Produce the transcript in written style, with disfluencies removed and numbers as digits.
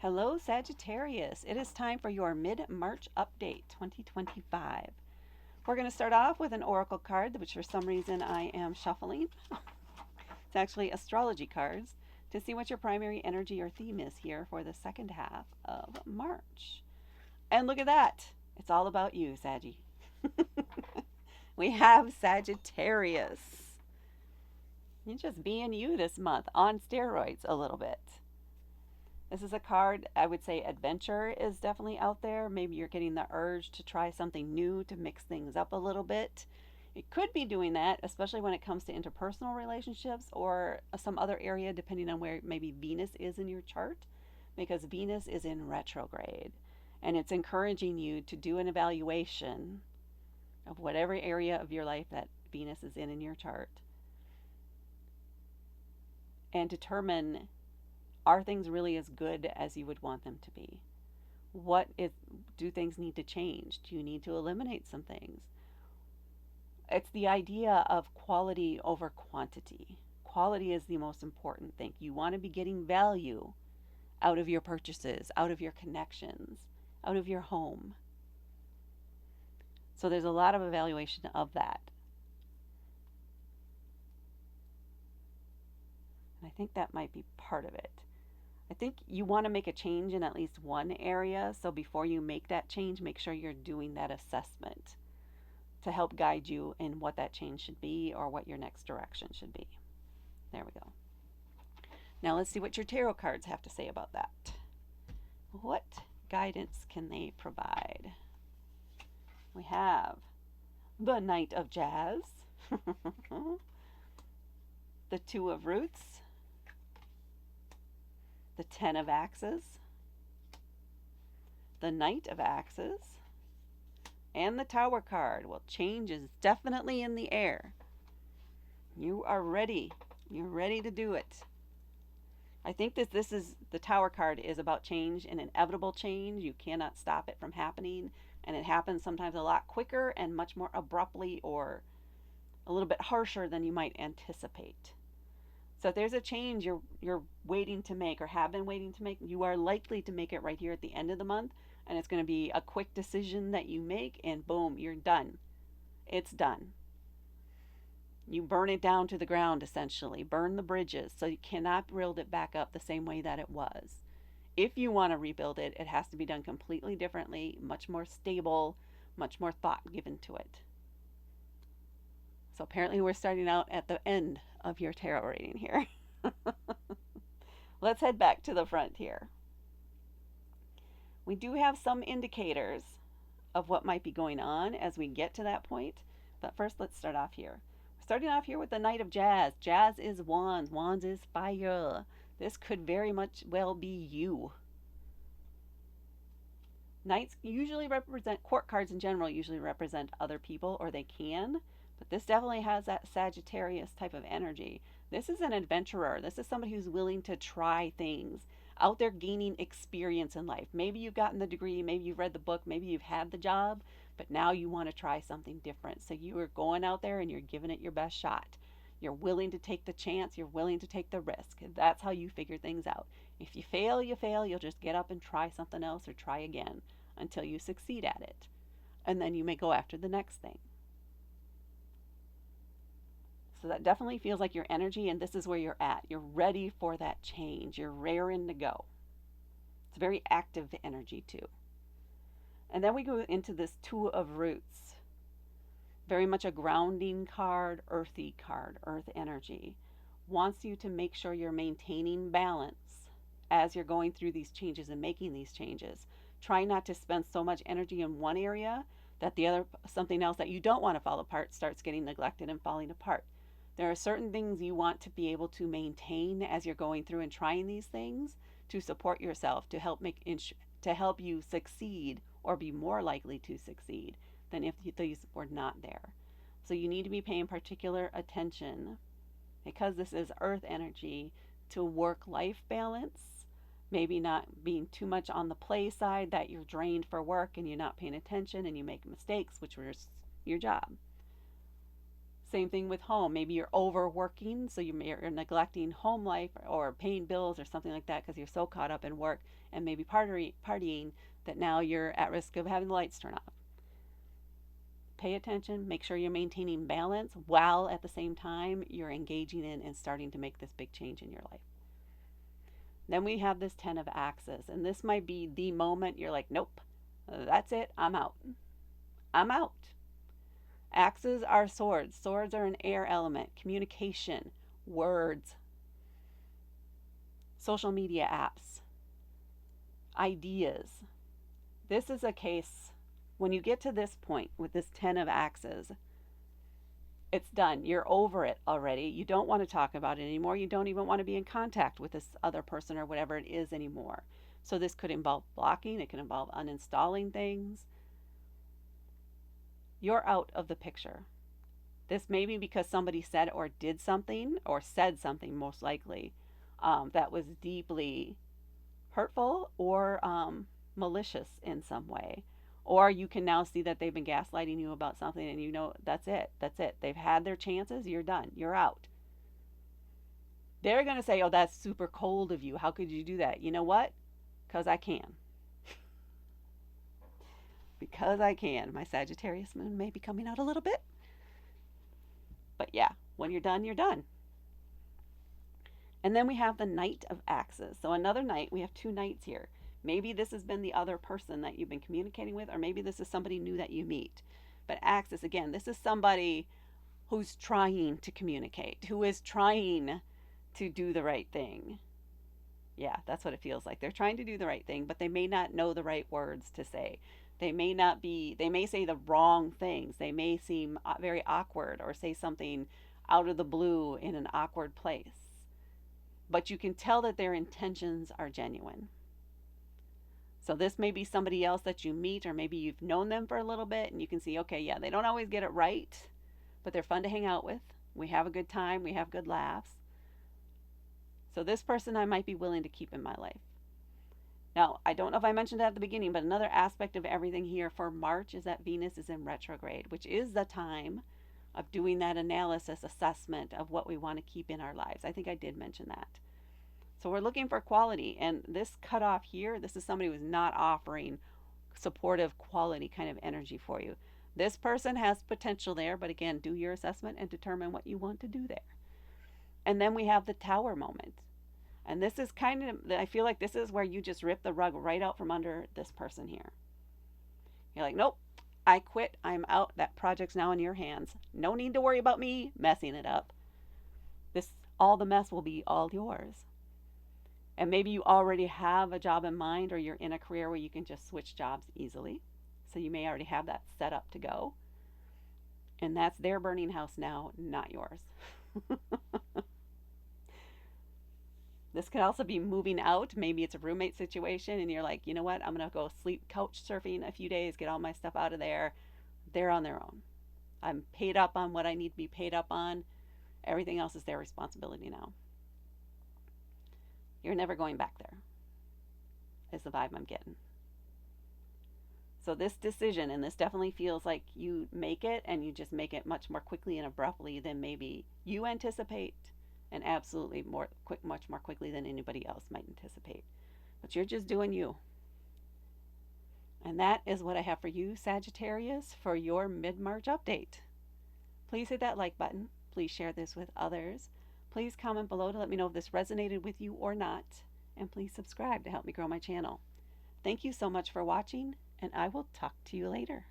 Hello, Sagittarius. It is time for your mid-March update 2025. We're going to start off with an oracle card, which for some reason I am shuffling. It's actually astrology cards to see what your primary energy or theme is here for the second half of March. And look at that. It's all about you, Saggy. We have Sagittarius. You're just being you this month on steroids a little bit. This is a card, I would say adventure is definitely out there. Maybe you're getting the urge to try something new, to mix things up a little bit. It could be doing that, especially when it comes to interpersonal relationships or some other area, depending on where maybe Venus is in your chart, because Venus is in retrograde. And it's encouraging you to do an evaluation of whatever area of your life that Venus is in your chart and determine, are things really as good as you would want them to be? Do things need to change? Do you need to eliminate some things? It's the idea of quality over quantity. Quality is the most important thing. You want to be getting value out of your purchases, out of your connections, out of your home. So there's a lot of evaluation of that. And I think that might be part of it. I think you want to make a change in at least one area. So before you make that change, make sure you're doing that assessment to help guide you in what that change should be or what your next direction should be. There we go. Now let's see what your tarot cards have to say about that. What guidance can they provide? We have the Knight of Jazz, the Two of Roots, the Ten of Axes, the Knight of Axes, and the Tower card. Well, change is definitely in the air. You are ready. You're ready to do it. I think that this is the Tower card is about change, an inevitable change. You cannot stop it from happening, and it happens sometimes a lot quicker and much more abruptly or a little bit harsher than you might anticipate. So if there's a change you're waiting to make or have been waiting to make, you are likely to make it right here at the end of the month, and it's going to be a quick decision that you make, and boom, you're done. It's done. You burn it down to the ground, essentially. Burn the bridges, so you cannot build it back up the same way that it was. If you want to rebuild it, it has to be done completely differently, much more stable, much more thought given to it. So apparently we're starting out at the end of your tarot reading here. Let's head back to the front here. We do have some indicators of what might be going on as we get to that point. But first, let's start off here. We're starting off here with the Knight of Jazz. Jazz is wands. Wands is fire. This could very much well be you. Knights usually represent, court cards in general usually represent other people, or they can. But this definitely has that Sagittarius type of energy. This is an adventurer. This is somebody who's willing to try things, out there gaining experience in life. Maybe you've gotten the degree, maybe you've read the book, maybe you've had the job, but now you want to try something different. So you are going out there and you're giving it your best shot. You're willing to take the chance. You're willing to take the risk. That's how you figure things out. If you fail, you fail. You'll just get up and try something else or try again until you succeed at it. And then you may go after the next thing. So that definitely feels like your energy, and this is where you're at. You're ready for that change. You're raring to go. It's very active energy too. And then we go into this Two of Roots. Very much a grounding card, earthy card, earth energy. Wants you to make sure you're maintaining balance as you're going through these changes and making these changes. Try not to spend so much energy in one area that the other, something else that you don't want to fall apart, starts getting neglected and falling apart. There are certain things you want to be able to maintain as you're going through and trying these things to support yourself, to help you succeed or be more likely to succeed than if these were not there. So you need to be paying particular attention, because this is earth energy, to work-life balance, maybe not being too much on the play side that you're drained for work and you're not paying attention and you make mistakes, which was your job. Same thing with home. Maybe you're overworking, so you're neglecting home life or paying bills or something like that because you're so caught up in work and maybe partying that now you're at risk of having the lights turn off. Pay attention, make sure you're maintaining balance while at the same time you're engaging in and starting to make this big change in your life. Then we have this 10 of axes, and this might be the moment you're like, nope, that's it, I'm out. I'm out. Axes are swords. Swords are an air element, communication, words, social media apps, ideas. This is a case, when you get to this point with this 10 of axes, it's done. You're over it already. You don't want to talk about it anymore. You don't even want to be in contact with this other person or whatever it is anymore. So this could involve blocking. It can involve uninstalling things. You're out of the picture. This may be because somebody said or did something, or said something most likely, that was deeply hurtful or malicious in some way. Or you can now see that they've been gaslighting you about something and you know that's it. That's it. They've had their chances. You're done. You're out. They're going to say, oh, that's super cold of you. How could you do that? You know what? Because I can. Because I can. My Sagittarius Moon may be coming out a little bit. But yeah, when you're done, you're done. And then we have the Knight of Axes. So another knight. We have two knights here. Maybe this has been the other person that you've been communicating with, or maybe this is somebody new that you meet. But Axis, again, this is somebody who's trying to communicate, who is trying to do the right thing. Yeah, that's what it feels like. They're trying to do the right thing, but they may not know the right words to say. They may say the wrong things. They may seem very awkward or say something out of the blue in an awkward place. But you can tell that their intentions are genuine. So this may be somebody else that you meet, or maybe you've known them for a little bit and you can see, okay, yeah, they don't always get it right, but they're fun to hang out with. We have a good time. We have good laughs. So this person I might be willing to keep in my life. Now, I don't know if I mentioned that at the beginning, but another aspect of everything here for March is that Venus is in retrograde, which is the time of doing that analysis, assessment of what we want to keep in our lives. I think I did mention that. So we're looking for quality, and this cutoff here, this is somebody who's not offering supportive quality kind of energy for you. This person has potential there, but again, do your assessment and determine what you want to do there. And then we have the Tower moment. And this is kind of, I feel like this is where you just rip the rug right out from under this person here. You're like, nope, I quit, I'm out, that project's now in your hands. No need to worry about me messing it up. All the mess will be all yours. And maybe you already have a job in mind, or you're in a career where you can just switch jobs easily. So you may already have that set up to go. And that's their burning house now, not yours. This could also be moving out. Maybe it's a roommate situation and you're like, you know what? I'm going to go sleep couch surfing a few days, get all my stuff out of there. They're on their own. I'm paid up on what I need to be paid up on. Everything else is their responsibility now. You're never going back there, is the vibe I'm getting. So this decision, and this definitely feels like you make it, and you just make it much more quickly and abruptly than maybe you anticipate, and absolutely much more quickly than anybody else might anticipate. But you're just doing you. And that is what I have for you, Sagittarius, for your mid-March update. Please hit that like button. Please share this with others. Please comment below to let me know if this resonated with you or not. And please subscribe to help me grow my channel. Thank you so much for watching, and I will talk to you later.